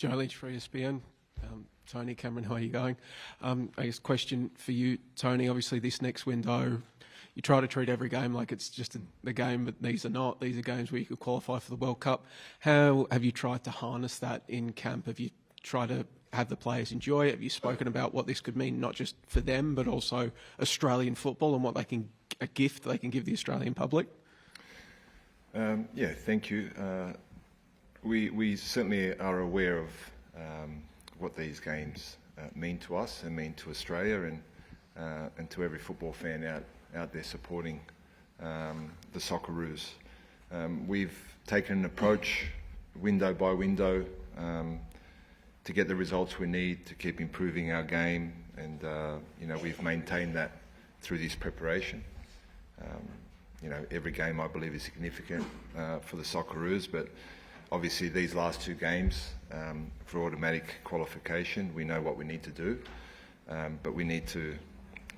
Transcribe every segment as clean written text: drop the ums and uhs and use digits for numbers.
Joe Lynch for ESPN. Tony, Cameron, how are you going? I guess question for you, Tony. Obviously, this next window, you try to treat every game like it's just a game, but these are not. These are games where you could qualify for the World Cup. How have you tried to harness that in camp? Have you tried to have the players enjoy it? Have you spoken about what this could mean, not just for them, but also Australian football and what they can, a gift they can give the Australian public? Yeah, thank you. We certainly are aware of what these games mean to us and mean to Australia and to every football fan out there supporting the Socceroos. We've taken an approach window by window to get the results we need to keep improving our game, and we've maintained that through this preparation. Every game I believe is significant for the Socceroos, but obviously these last two games for automatic qualification, we know what we need to do, but we need to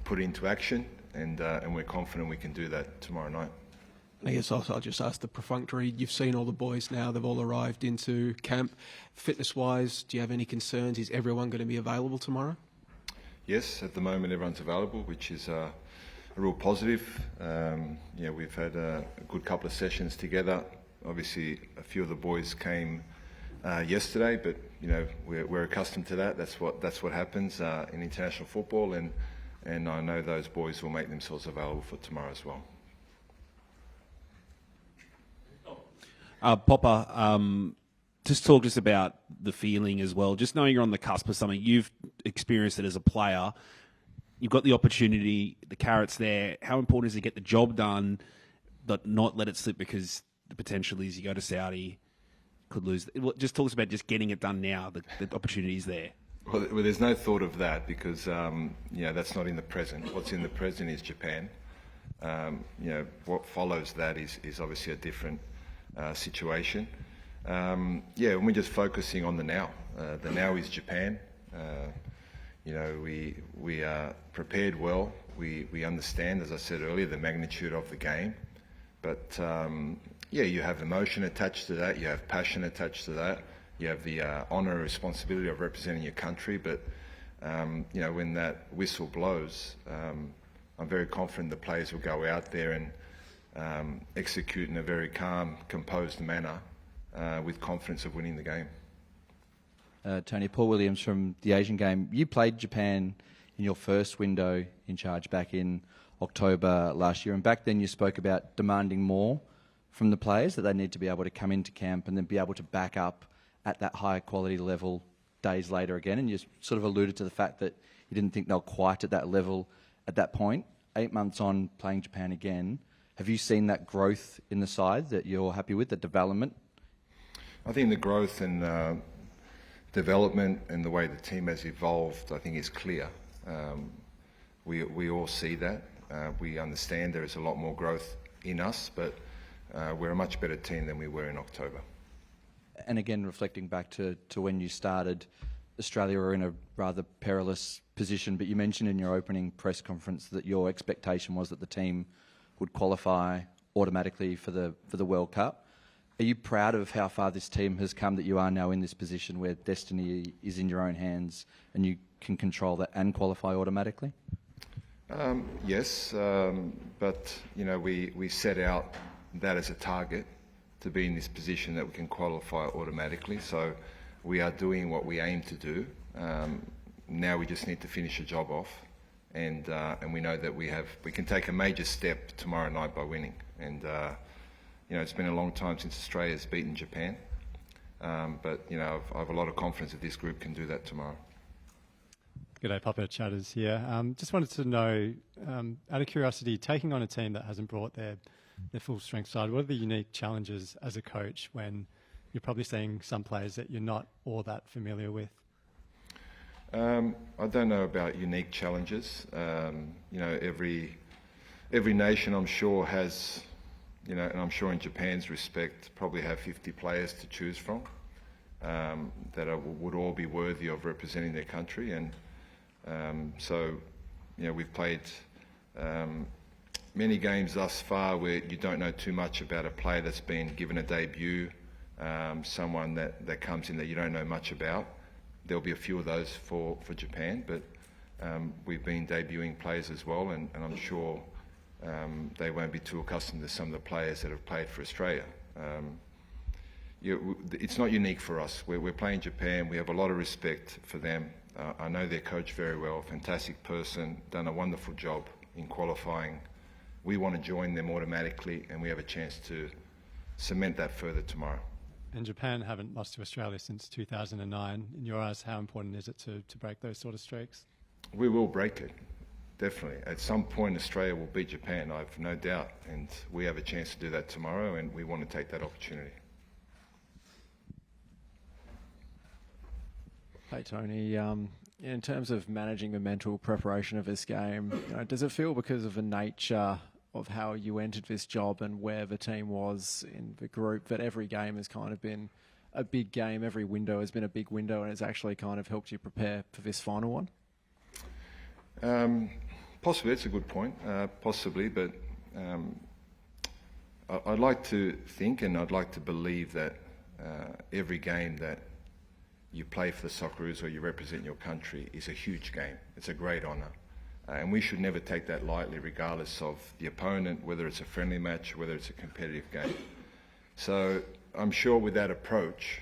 put it into action, and we're confident we can do that tomorrow night. I guess I'll just ask the perfunctory. You've seen all the boys now, they've all arrived into camp. Fitness-wise, do you have any concerns? Is everyone going to be available tomorrow? Yes, at the moment everyone's available, which is a real positive. We've had a good couple of sessions together. Obviously, a few of the boys came yesterday, but we're accustomed to that. That's what happens in international football, and I know those boys will make themselves available for tomorrow as well. Popper, just talk to us about the feeling as well. Just knowing you're on the cusp of something, you've experienced it as a player. You've got the opportunity, the carrot's there. How important is it to get the job done, but not let it slip because the potential is you go to Saudi, could lose. Just talk to us about just getting it done now, the opportunity is there. Well, there's no thought of that because that's not in the present. What's in the present is Japan. What follows that is obviously a different situation. And we're just focusing on the now. The now is Japan. We are prepared well. We understand, as I said earlier, the magnitude of the game. But you have emotion attached to that. You have passion attached to that. You have the honour and responsibility of representing your country. But when that whistle blows, I'm very confident the players will go out there and execute in a very calm, composed manner with confidence of winning the game. Tony, Paul Williams from the Asian game. You played Japan in your first window in charge back in October last year, and back then you spoke about demanding more from the players, that they need to be able to come into camp and then be able to back up at that higher quality level days later again, and you sort of alluded to the fact that you didn't think they were quite at that level at that point. 8 months on playing Japan again, have you seen that growth in the side that you're happy with, the development? I think the growth and development and the way the team has evolved, I think, is clear. We all see that. We understand there is a lot more growth in us, but we're a much better team than we were in October. And again, reflecting back to when you started, Australia were in a rather perilous position, but you mentioned in your opening press conference that your expectation was that the team would qualify automatically for the World Cup. Are you proud of how far this team has come, that you are now in this position where destiny is in your own hands and you can control that and qualify automatically? Yes, but we set out that as a target to be in this position that we can qualify automatically. So we are doing what we aim to do. Now we just need to finish the job off, and we know that we can take a major step tomorrow night by winning. And it's been a long time since Australia's beaten Japan, but I have a lot of confidence that this group can do that tomorrow. G'day, Papa Chatters here. Just wanted to know, out of curiosity, taking on a team that hasn't brought their full strength side, what are the unique challenges as a coach when you're probably seeing some players that you're not all that familiar with? I don't know about unique challenges. Every nation, I'm sure, has, and I'm sure in Japan's respect, probably have 50 players to choose from that would all be worthy of representing their country. And we've played many games thus far where you don't know too much about a player that's been given a debut someone that comes in that you don't know much about. There'll be a few of those for Japan, but we've been debuting players as well, and I'm sure they won't be too accustomed to some of the players that have played for Australia. It's not unique for us. We're playing Japan. We have a lot of respect for them. I know their coach very well, fantastic person, done a wonderful job in qualifying. We want to join them automatically, and we have a chance to cement that further tomorrow. And Japan haven't lost to Australia since 2009. In your eyes, how important is it to break those sort of streaks? We will break it, definitely. At some point, Australia will beat Japan, I've no doubt, and we have a chance to do that tomorrow, and we want to take that opportunity. Hey Tony, in terms of managing the mental preparation of this game, does it feel because of the nature of how you entered this job and where the team was in the group that every game has kind of been a big game, every window has been a big window, and it's actually kind of helped you prepare for this final one? Possibly, it's a good point, possibly, but I'd like to think and I'd like to believe that every game that you play for the Socceroos or you represent your country is a huge game. It's a great honour. And we should never take that lightly, regardless of the opponent, whether it's a friendly match, whether it's a competitive game. So I'm sure with that approach,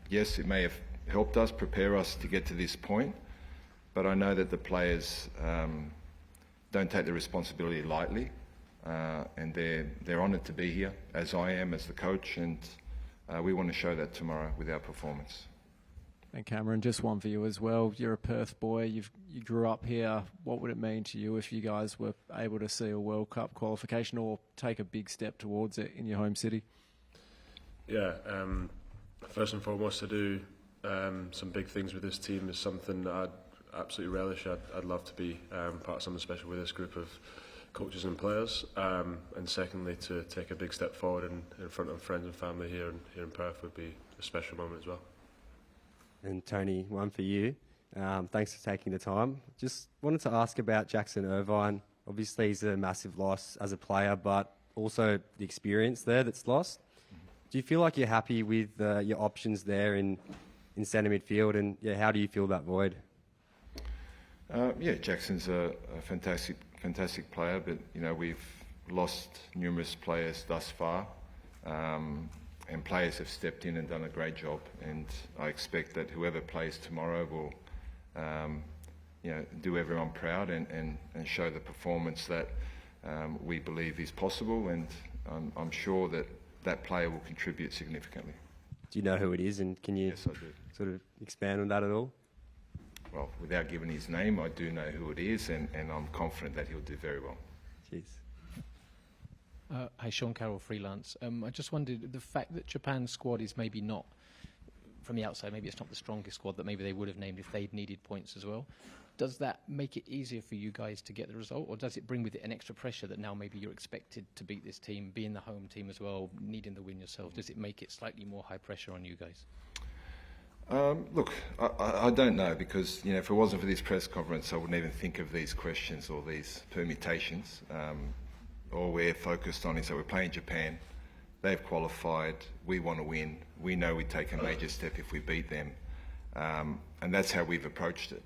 yes, it may have helped us, prepare us to get to this point, but I know that the players don't take the responsibility lightly, and they're honoured to be here, as I am, as the coach, and we want to show that tomorrow with our performance. And Cameron, just one for you as well. You're a Perth boy. You grew up here. What would it mean to you if you guys were able to see a World Cup qualification or take a big step towards it in your home city? Yeah, first and foremost, to do some big things with this team is something that I'd absolutely relish. I'd love to be part of something special with this group of coaches and players. And secondly, to take a big step forward in front of friends and family here in Perth would be a special moment as well. And Tony, one for you. Thanks for taking the time. Just wanted to ask about Jackson Irvine. Obviously, he's a massive loss as a player, but also the experience there that's lost. Do you feel like you're happy with your options there in centre midfield? And yeah, how do you fill that void? Yeah, Jackson's a fantastic player, but we've lost numerous players thus far. And players have stepped in and done a great job, and I expect that whoever plays tomorrow will do everyone proud and show the performance that we believe is possible, and I'm sure that player will contribute significantly. Do you know who it is, and can you Yes, I do. sort of expand on that at all? Well, without giving his name, I do know who it is, and I'm confident that he'll do very well. Cheers. Hi, Sean Carroll, freelance. I just wondered, the fact that Japan's squad is maybe not, from the outside, maybe it's not the strongest squad that maybe they would have named if they'd needed points as well. Does that make it easier for you guys to get the result, or does it bring with it an extra pressure that now maybe you're expected to beat this team, being the home team as well, needing the win yourself? Does it make it slightly more high pressure on you guys? Look, I don't know, because if it wasn't for this press conference, I wouldn't even think of these questions or these permutations. All we're focused on is that we're playing Japan. They've qualified. We want to win. We know we take a major step if we beat them, and that's how we've approached it.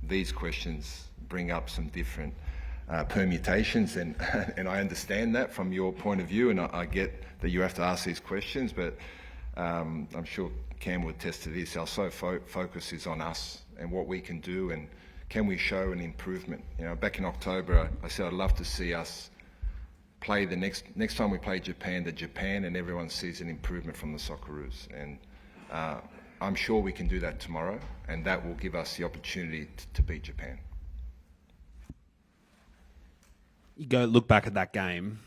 These questions bring up some different permutations, and I understand that from your point of view, and I get that you have to ask these questions, but I'm sure Cam would attest to this. Our sole focus is on us and what we can do, and can we show an improvement? Back in October, I said I'd love to see us play the next time we play Japan, and everyone sees an improvement from the Socceroos. And I'm sure we can do that tomorrow, and that will give us the opportunity to beat Japan. You go look back at that game.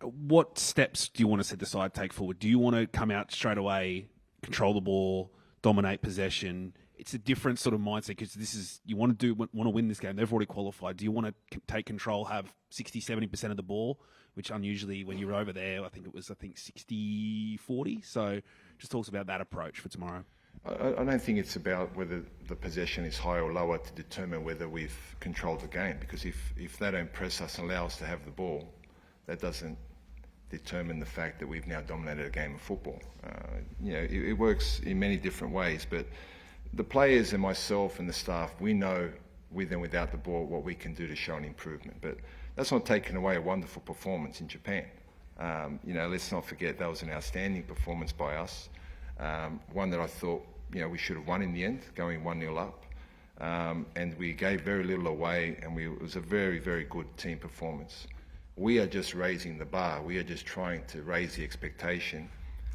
What steps do you want to set aside, take forward? Do you want to come out straight away, control the ball, dominate possession? It's a different sort of mindset, because you want to win this game. They've already qualified. Do you want to take control, have 60-70% of the ball, which unusually when you're over there, I think it was 60-40. So just talks about that approach for tomorrow. I don't think it's about whether the possession is high or lower to determine whether we've controlled the game, because if they don't press us and allow us to have the ball, that doesn't determine the fact that we've now dominated a game of football. It works in many different ways, but the players and myself and the staff, we know with and without the ball what we can do to show an improvement. But that's not taking away a wonderful performance in Japan. Let's not forget that was an outstanding performance by us. One that I thought we should have won in the end, going 1-0 up. And we gave very little away, and it was a very, very good team performance. We are just raising the bar. We are just trying to raise the expectation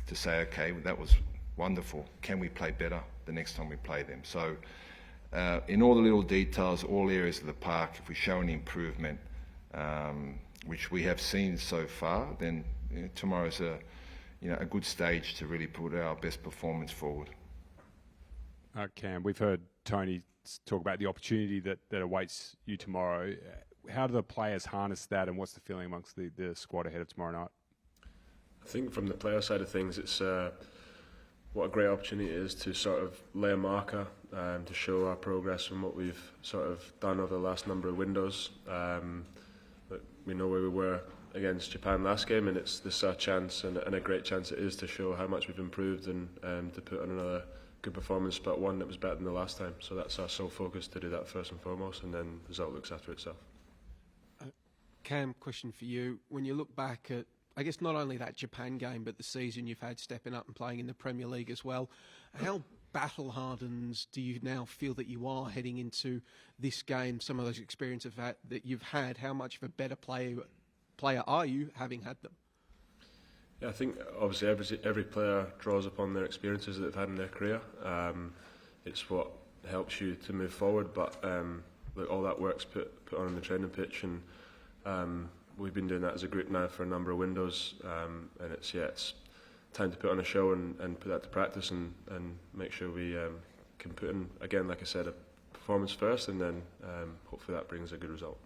to say, okay, that was wonderful. Can we play better the next time we play them? So in all the little details, all areas of the park, if we show an improvement, which we have seen so far, then tomorrow's a good stage to really put our best performance forward. Cam, we've heard Tony talk about the opportunity that awaits you tomorrow. How do the players harness that, and what's the feeling amongst the squad ahead of tomorrow night? I think from the player side of things, it's what a great opportunity it is to sort of lay a marker, to show our progress from what we've sort of done over the last number of windows. We know where we were against Japan last game, and this is our chance, and a great chance it is to show how much we've improved and to put on another good performance, but one that was better than the last time. So that's our sole focus, to do that first and foremost, and then the result looks after itself. Cam, question for you. When you look back at, I guess, not only that Japan game, but the season you've had stepping up and playing in the Premier League as well, how battle-hardened do you now feel that you are heading into this game? Some of those experiences that you've had, how much of a better player are you having had them? Yeah, I think obviously every player draws upon their experiences that they've had in their career. It's what helps you to move forward, but all that work's put on in the training pitch, and we've been doing that as a group now for a number of windows, and it's time to put on a show and put that to practice and make sure we can put in, again, like I said, a performance first, and then hopefully that brings a good result.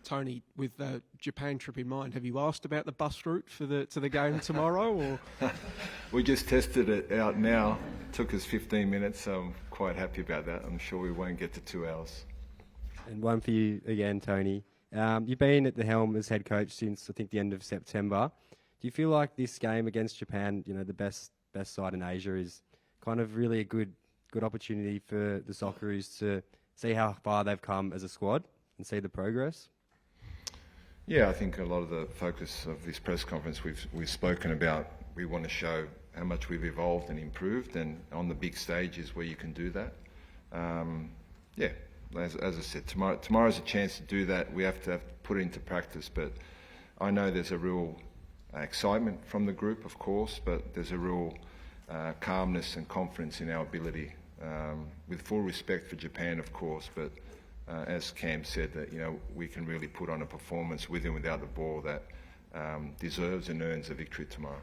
Tony, with the Japan trip in mind, have you asked about the bus route to the game tomorrow? Or We just tested it out now. It took us 15 minutes, so I'm quite happy about that. I'm sure we won't get to 2 hours. And one for you again, Tony. You've been at the helm as head coach since, I think, the end of September. Do you feel like this game against Japan, the best side in Asia, is kind of really a good opportunity for the Socceroos to see how far they've come as a squad and see the progress? Yeah, I think a lot of the focus of this press conference we've spoken about, we want to show how much we've evolved and improved, and on the big stage is where you can do that. As I said, tomorrow's a chance to do that. We have to put it into practice, but I know there's a real excitement from the group, of course, but there's a real calmness and confidence in our ability, with full respect for Japan, of course, but as Cam said, that we can really put on a performance with and without the ball that deserves and earns a victory tomorrow.